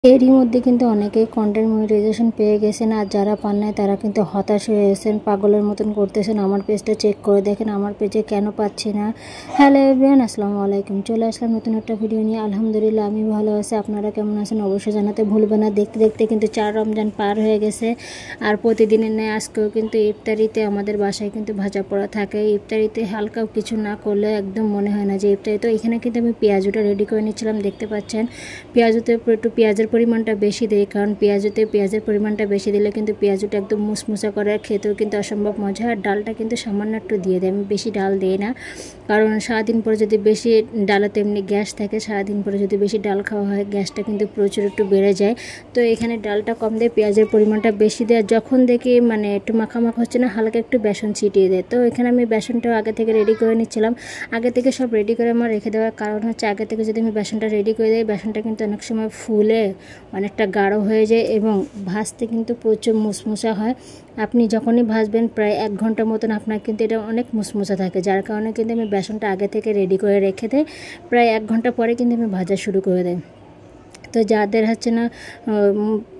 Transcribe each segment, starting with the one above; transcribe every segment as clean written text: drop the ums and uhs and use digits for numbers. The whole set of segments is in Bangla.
এরই মধ্যে কিন্তু অনেকেই কন্টেন্ট মনিটাইজেশন পেয়ে গেছেন, আর যারা পান নাই তারা কিন্তু হতাশ হয়ে গেছেন, পাগলের মতন করতেছেন। আমার পেজটা চেক করে দেখেন আমার পেজে কেন পাচ্ছি না। হ্যালো এভরিওয়ান, আসসালামু আলাইকুম। চলে আসলাম নতুন একটা ভিডিও নিয়ে। আলহামদুলিল্লাহ আমি ভালো আছি, আপনারা কেমন আছেন অবশ্যই জানাতে ভুলবেন না। দেখতে দেখতে কিন্তু 4 রমজান পার হয়ে গেছে, আর প্রতিদিনের ন্যায় আজকেও কিন্তু ইফতারিতে আমাদের বাসায় কিন্তু ভাজা পোড়া থাকে। ইফতারিতে হালকাও কিছু না করলে একদম মনে হয় না যে ইফতারি। তো এখানে কিন্তু আমি পেঁয়াজুটা রেডি করে নিচ্ছিলাম, দেখতে পাচ্ছেন। পেঁয়াজুতে একটু পেঁয়াজের পরিমাণটা বেশি দেয়, কারণ পেঁয়াজের পরিমাণটা বেশি দিলে কিন্তু পেঁয়াজুটা একদম মুসমুসা করে, খেতেও কিন্তু অসম্ভব মজা। আর ডালটা কিন্তু সামান্য একটু দিয়ে দেয়, আমি বেশি ডাল দিই না, কারণ সারাদিন পরে যদি বেশি ডালে তো এমনি গ্যাস থাকে, সারাদিন পরে যদি বেশি ডাল খাওয়া হয় গ্যাসটা কিন্তু প্রচুর একটু বেড়ে যায়। তো এখানে ডালটা কম দেয়, পেঁয়াজের পরিমাণটা বেশি দেয়। যখন দেখি মানে একটু মাখামাখা হচ্ছে না, হালকা একটু বেসন ছিটিয়ে দেয়। তো এখানে আমি বেসনটাও আগে থেকে রেডি করে নিচ্ছিলাম। আগে থেকে সব রেডি করে আমার রেখে দেওয়ার কারণ হচ্ছে, আগে থেকে যদি আমি বেসনটা রেডি করে দিই, বেসনটা কিন্তু অনেক সময় ফুলে অনেকটা গাঢ় হয়ে যায় এবং ভাজতে কিন্তু প্রচুর মুসমুসা হয়। আপনি যখনই ভাজবেন প্রায় 1 ঘন্টার মতন আপনার কিন্তু এটা অনেক মুসমুসা থাকে, যার কারণে কিন্তু আমি বেসনটা আগে থেকে রেডি করে রেখে দেই। প্রায় 1 ঘন্টা পরে কিন্তু আমি ভাজা শুরু করে দেই। তো যাদের হচ্ছে না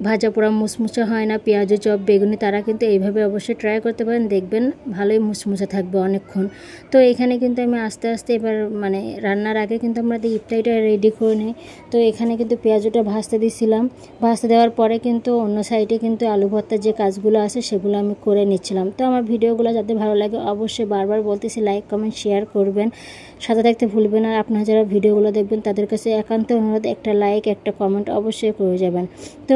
ভাজা পোড়া মুসমুসে হয় না, পেঁয়াজু চপ বেগুনি, তারা কিন্তু এইভাবে অবশ্যই ট্রাই করতে পারেন, দেখবেন ভালোই মুসমুসে থাকবে অনেকক্ষণ। তো এখানে কিন্তু আমি আস্তে আস্তে এবার মানে রান্নার আগে কিন্তু আমরা ইফতারিটা রেডি করে নিই। তো এখানে কিন্তু পেঁয়াজুটা ভাজতে দিয়েছিলাম, ভাজতে দেওয়ার পরে কিন্তু অন্য সাইডে কিন্তু আলু ভর্তার যে কাজগুলো আছে সেগুলো আমি করে নিচ্ছিলাম। তো আমার ভিডিওগুলো যাতে ভালো লাগে অবশ্যই বারবার বলতেছি লাইক কমেন্ট শেয়ার করবেন, সাথে থাকতে ভুলবেন। আর আপনারা যারা ভিডিওগুলো দেখবেন তাদের কাছে একান্ত অনুরোধ, একটা লাইক একটা কমেন্ট অবশ্যই করে যাবেন। তো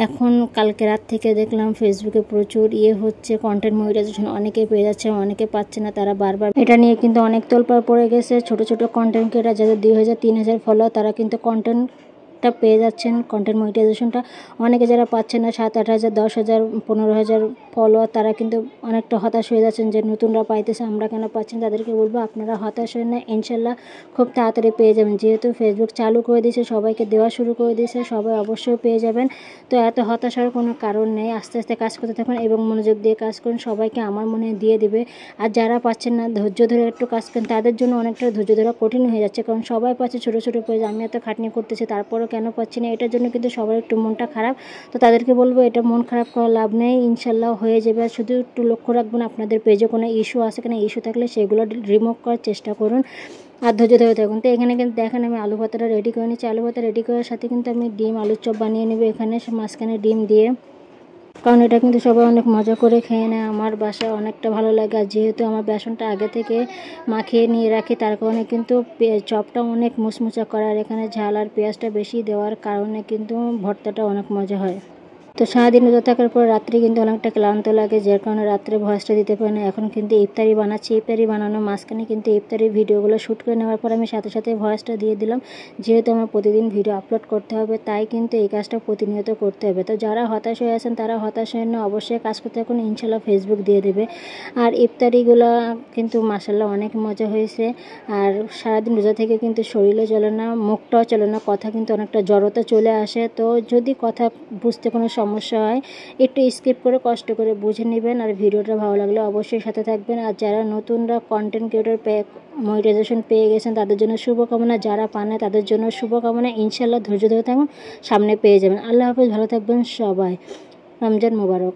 এখন কালকে রাত থেকে দেখলাম ফেসবুকে প্রচুর হচ্ছে কন্টেন্ট মনিটাইজেশন, অনেকে পেয়ে যাচ্ছে অনেকে পাচ্ছে না। তারা বারবার এটা নিয়ে কিন্তু অনেক তোলপাড় পড়ে গেছে। ছোট ছোট কন্টেন্ট ক্রিয়েটার যাদের 2000-3000 ফলোয়ার, তারা কিন্তু কন্টেন্টটা পেয়ে যাচ্ছেন, কন্টেন্ট মনিটাইজেশনটা। অনেকে যারা পাচ্ছেন না 7-8 হাজার 10,000 15,000 ফলোয়ার, তারা কিন্তু অনেকটা হতাশ হয়ে যাচ্ছেন যে নতুনরা পাইতেছে আমরা কেন পাচ্ছি না। তাদেরকে বলবো আপনারা হতাশ হয়ে না, ইনশাল্লাহ খুব তাড়াতাড়ি পেয়ে যাবেন। যেহেতু ফেসবুক চালু করে দিয়েছে, সবাইকে দেওয়া শুরু করে দিয়েছে, সবাই অবশ্যই পেয়ে যাবেন। তো এত হতাশ হওয়ার কোনো কারণ নেই, আস্তে আস্তে কাজ করতে থাকুন এবং মনোযোগ দিয়ে কাজ করুন, সবাইকে আমার মনে দিয়ে দিবে। আর যারা পাচ্ছেন না ধৈর্য ধরে একটু কাজ করেন, তাদের জন্য অনেকটা ধৈর্য ধরা কঠিন হয়ে যাচ্ছে, কারণ সবাই পাচ্ছে ছোটো ছোটো পেজ, আমি এত খাটনি করতেছি তারপরও কেন পাচ্ছি না, এটার জন্য কিন্তু সবার একটু মনটা খারাপ। তো তাদেরকে বলবো এটা মন খারাপ করার লাভ নেই, ইনশাল্লাহ হয়ে যাবে। আর শুধু একটু লক্ষ্য রাখবেন আপনাদের পেজে কোনো ইস্যু আছে কিনা, ইস্যু থাকলে সেগুলো রিমুভ করার চেষ্টা করুন, আর ধৈর্য ধরে থাকুন। তো এখানে কিন্তু দেখেন আমি আলু ভাতাটা রেডি করে নিচ্ছি। আলু ভাতা রেডি করার সাথে কিন্তু আমি ডিম আলুর চপ বানিয়ে নেব এখানে মাঝখানে ডিম দিয়ে, কারণ এটা কিন্তু সবাই অনেক মজা করে খেয়ে নেয়, আমার বাসায় অনেকটা ভালো লাগে। আর যেহেতু আমার বেসনটা আগে থেকে মাখিয়ে নিয়ে রাখি, তার কারণে কিন্তু চপটা অনেক মুচমুচা করে, আর এখানে ঝাল আর পেঁয়াজটা বেশি দেওয়ার কারণে কিন্তু ভর্তাটা অনেক মজা হয়। তো সারাদিন রোজা থাকার পর রাত্রে কিন্তু অনেকটা ক্লান্ত লাগে, যার কারণে রাত্রে ভয়েসটা দিতে পারি না। এখন কিন্তু ইফতারি বানাচ্ছি, ইফতারি বানানোর মাঝখানে কিন্তু ইফতারির ভিডিওগুলো শ্যুট করে নেওয়ার পর আমি সাথে সাথে ভয়েসটা দিয়ে দিলাম। যেহেতু আমার প্রতিদিন ভিডিও আপলোড করতে হবে, তাই কিন্তু এই কাজটা প্রতিনিয়ত করতে হবে। তো যারা হতাশ হয়ে আছেন তারা হতাশ হয়ে না, অবশ্যই কাজ করতে এখন ইনশাল্লাহ ফেসবুক দিয়ে দেবে। আর ইফতারিগুলো কিন্তু মাসাল্লাহ অনেক মজা হয়েছে। আর সারাদিন রোজা থেকে কিন্তু শরীরও চলে না, মুখটাও চলে না, কথা কিন্তু অনেকটা জড়তা চলে আসে। তো যদি কথা বুঝতে কোনো সমস্যা হয় একটু স্কিপ করে কষ্ট করে বুঝে নেবেন। আর ভিডিওটা ভালো লাগলে অবশ্যই সাথে থাকবেন। আর যারা নতুনরা কন্টেন্ট ক্রিয়েটর মনিটাইজেশন পেয়ে গেছেন তাদের জন্য শুভকামনা, যারা পান না তাদের জন্য শুভকামনা। ইনশাল্লাহ ধৈর্য ধরে থাকুন, সামনে পেয়ে যাবেন। আল্লাহ হাফেজ, ভালো থাকবেন সবাই, রমজান মোবারক।